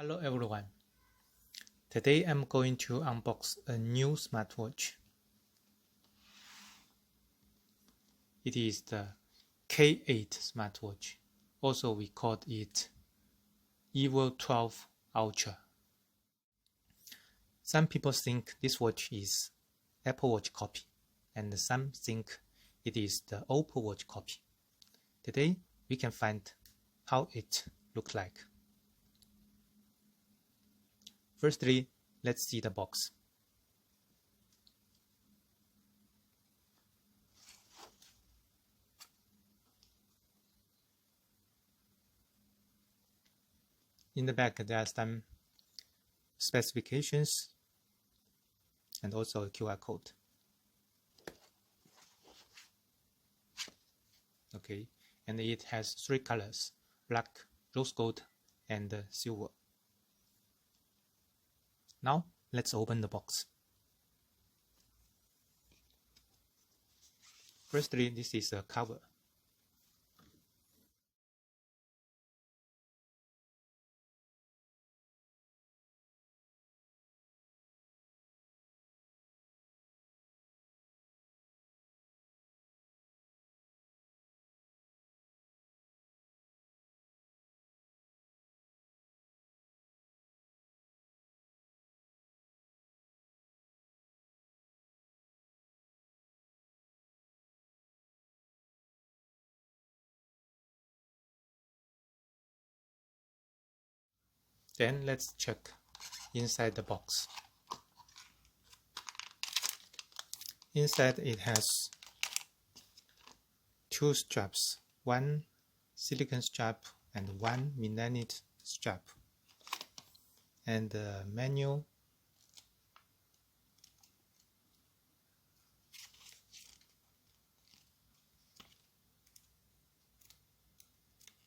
Hello everyone. Today I'm going to unbox a new smartwatch. It is the K8 smartwatch. Also we called it IWO 12 Ultra. Some people think this watch is Apple Watch copy, and some think it is the Oppo Watch copy. Today we can find how it looks like. Firstly, let's see the box. In the back, there are some specifications and also a QR code. Okay, and it has three colors: black, rose gold, and silver. Now, let's open the box. Firstly, this is a cover. Then let's check inside the box. Inside it has two straps, one silicone strap and one magnet strap, and the manual.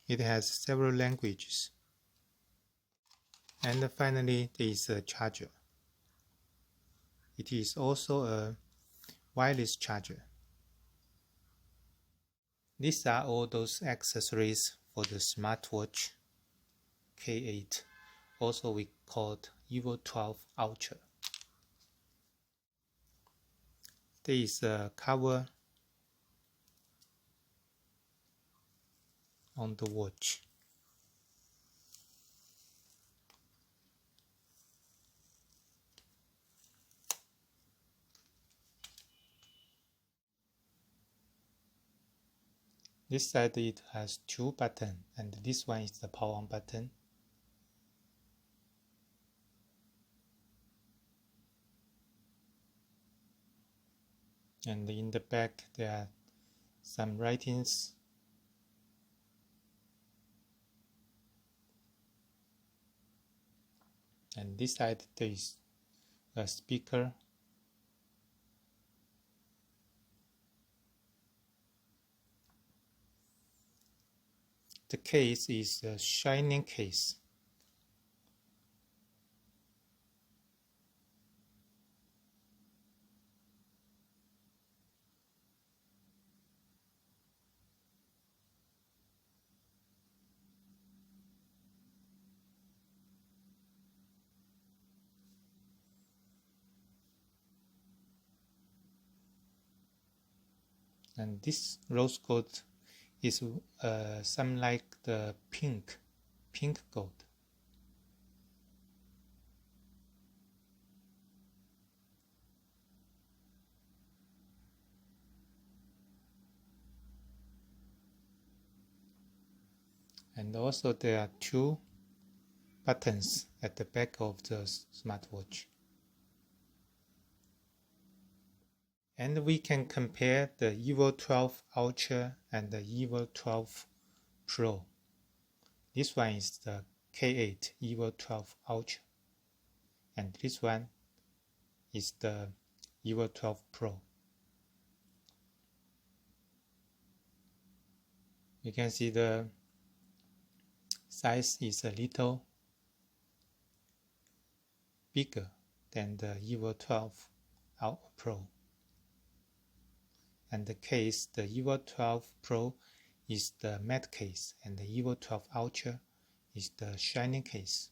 It has several languages. And finally, there is a charger. It is also a wireless charger. These are all those accessories for the smartwatch K8. Also we called IWO 12 Ultra. There is a cover on the watch. This side it has two buttons, and this one is the power on button. And in the back there are some writings. And this side there is a speaker. The case is a shining case. And this rose gold is some like the pink gold. And also there are two buttons at the back of the smartwatch. And we can compare the IWO 12 Ultra and the IWO 12 Pro. This one is the K8 IWO 12 Ultra, and this one is the IWO 12 Pro. You can see the size is a little bigger than the IWO 12 Pro. And the case, the IWO 12 Pro is the matte case, and the IWO 12 Ultra is the shining case.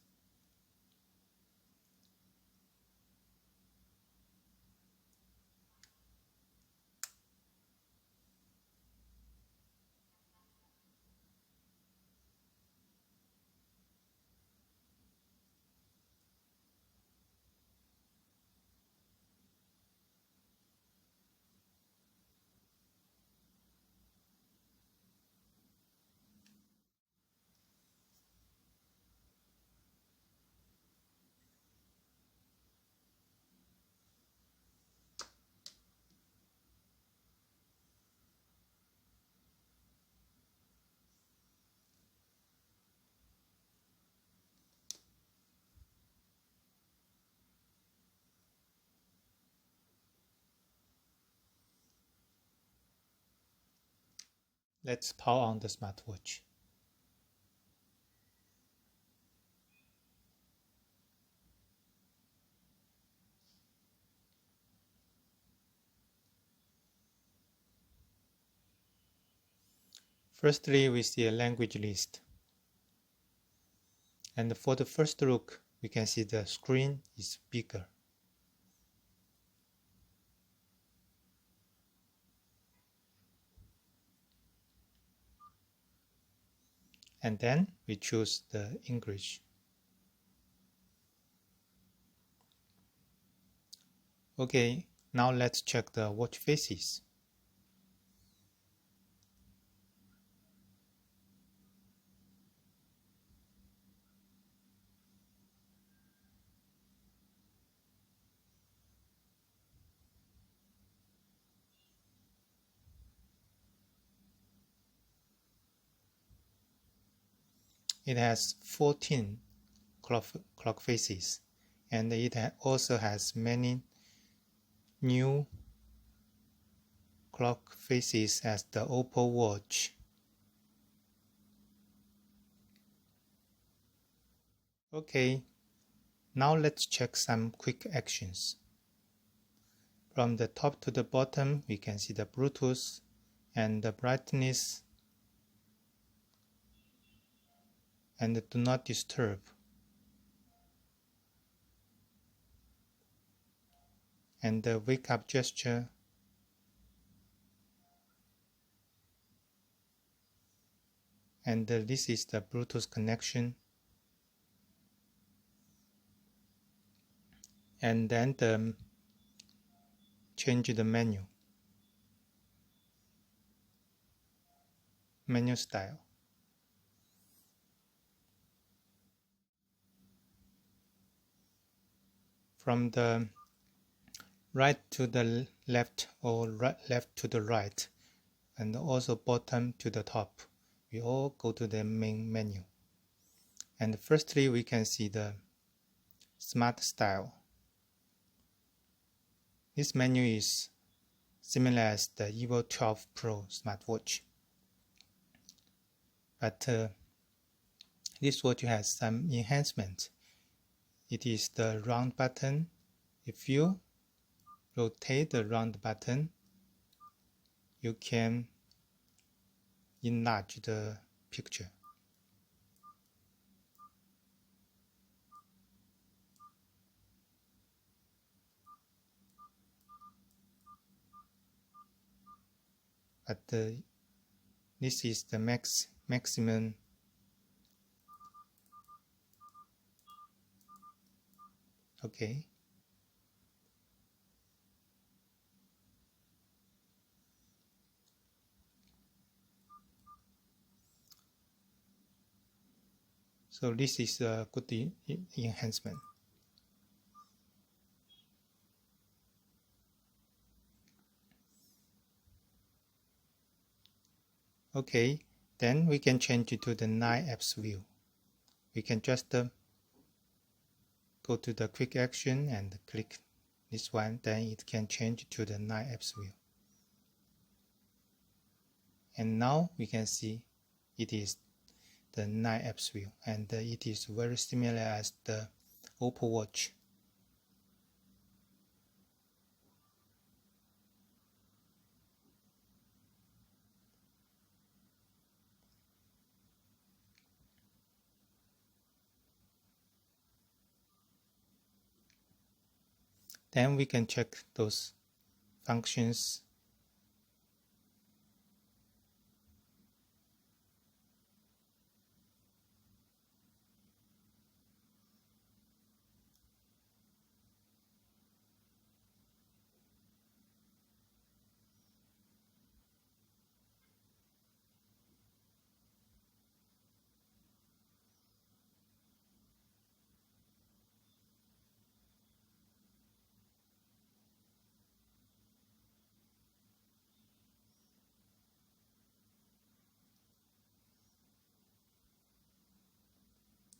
Let's power on the smartwatch. Firstly, we see a language list. And for the first look, we can see the screen is bigger. And then we choose the English. Okay, now let's check the watch faces. It has 14 clock faces, and it also has many new clock faces as the Oppo Watch. Okay, now let's check some quick actions. From the top to the bottom, we can see the Bluetooth and the brightness and the do not disturb. And the wake up gesture. And this is the Bluetooth connection. And then change the menu style. From the right to the left or left to the right, and also bottom to the top, we all go to the main menu. And firstly, we can see the Smart Style. This menu is similar as the IWO 12 Pro smartwatch, but this watch has some enhancement. It is the round button. If you rotate the round button, you can enlarge the picture. But this is the maximum. Okay. So this is a good enhancement. Okay, then we can change it to the 9 apps view. We can just go to the quick action and click this one, then it can change to the 9 apps view. And now we can see it is the 9 apps view, and it is very similar as the Oppo Watch. Then we can check those functions.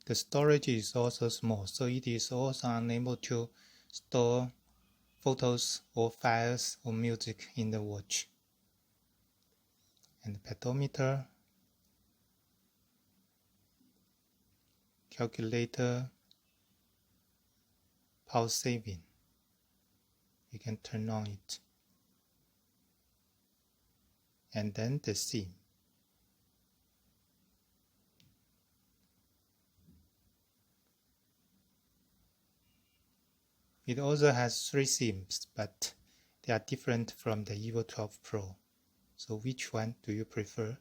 The storage is also small, so it is also unable to store photos or files or music in the watch. and pedometer, calculator, power saving. You can turn on it. And then the SIM. It also has 3 SIMs, but they are different from the EVO 12 Pro. So which one do you prefer?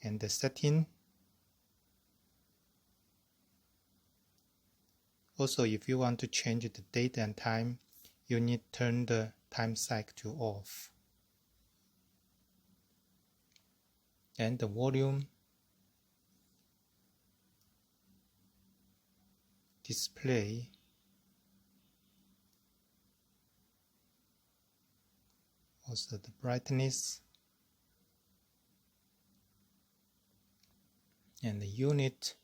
And the setting. Also, if you want to change the date and time, you need to turn the time cycle to off. And the volume, display, also the brightness, and the unit,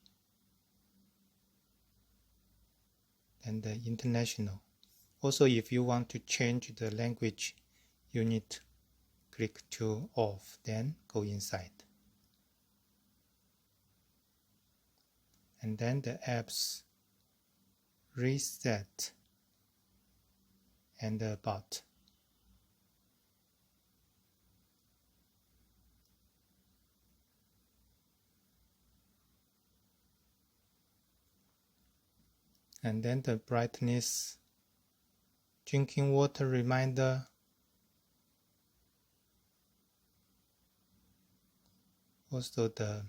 and the international. Also, if you want to change the language, you need to click to off, then go inside. And then the apps, reset, and about. And then the brightness, drinking water reminder, also the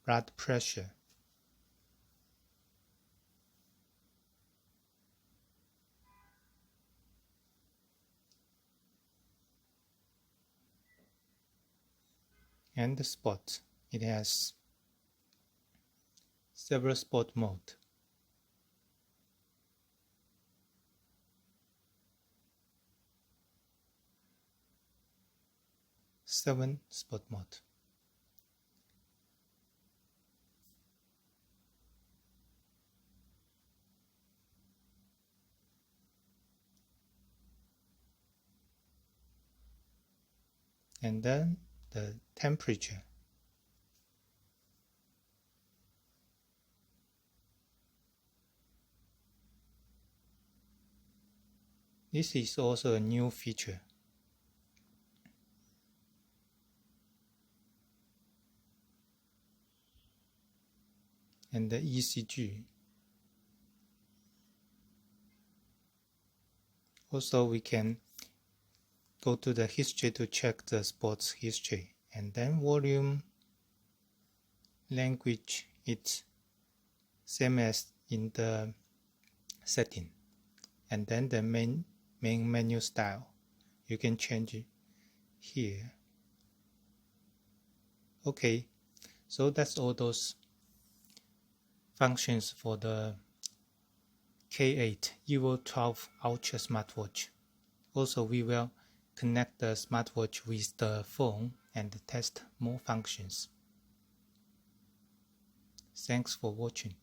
blood pressure. And the sport. It has several sport modes. 7 sport mode. And then the temperature. This is also a new feature. And the ECG. Also, we can go to the history to check the sports history. And then volume, language, it's same as in the setting. And then the main menu style, you can change it here. Okay, so that's all those functions for the K8 EVO 12 Ultra smartwatch. Also, we will connect the smartwatch with the phone and test more functions. Thanks for watching.